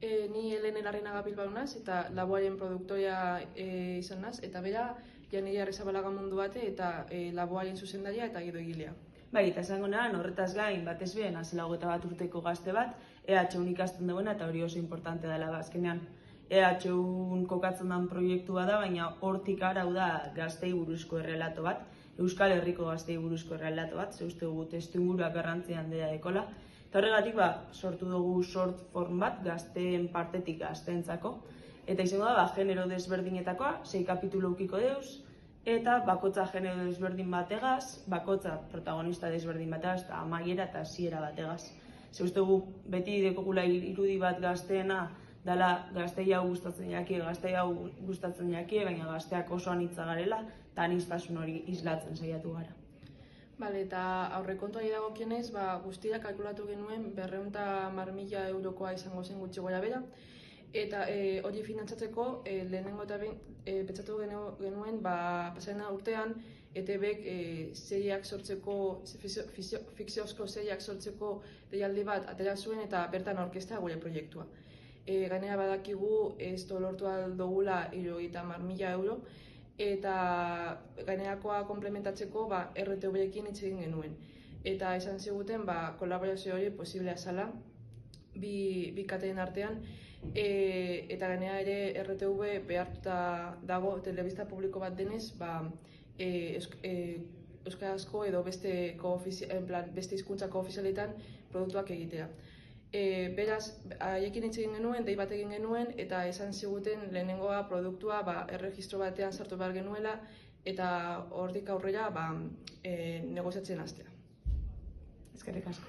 Ni Helene Larrinaga Bilbao naz, eta Laboaren produktoria izan naz, eta bera, Janire Arrizabalaga Mundu Bate, eta Laboaren zuzendaria eta gidoigilea. Bai, eta esango nahan, horretaz gain, batez be, nazela 21 urteko gazte bat, EHUn ikasten duena, eta hori oso importante dela azkenean. EHUn kokatzen den proiektua da, baina hortik arau da gaztei buruzko errelato bat, Euskal Herriko gaztei buruzko errelato bat, ze uste dugu testuinguruak garrantzia handia dekola. Eta horregatik, sortu dugu short form bat, gazteen partetik gazteentzako. Eta izango da, genero desberdinetakoa, 6 kapitulu ukiko deuz, eta bakotza genero desberdin bategaz, bakotza protagonista desberdin bategaz, eta amaiera eta hasiera bategaz. Ze uste dugu, beti dekogula irudi bat gazteena, dela gaztei hau gustatzen jakie, baina gazteak oso anitza garela, eta aniztasun hori islatzen saiatu gara. Eta aurrekontuari dagokionez, guztira kalkulatu genuen 210.000 eurokoa izango zen gutxi gora bera, eta hori finantzatzeko lehenengo eta pentsatu genuen pasaren urtean ETBk seriak sortzeko, fikziozko seriak sortzeko deialdi bat atera zuen eta bertan aurkeztea gure proiektua. Gainera badakigu ez lortu aldogula 70.000 euro, eta gainerakoa komplementatzeko RTV-ekin hitz egin genuen. Eta esan ziguten kolaborazio hori posiblea zela bi kateen artean, eta gainera ere RTV behartuta dago telebista publiko bat denez euskarazko edo beste hizkuntzako ofizialetan produktuak egitea. Beraz, haiekin hitz egin genuen, dei bat egin genuen, eta esan ziguten lehenengoa produktua erregistro batean sartu behar genuela, eta hortik aurrera negoziatzen hastea. Eskerrik asko.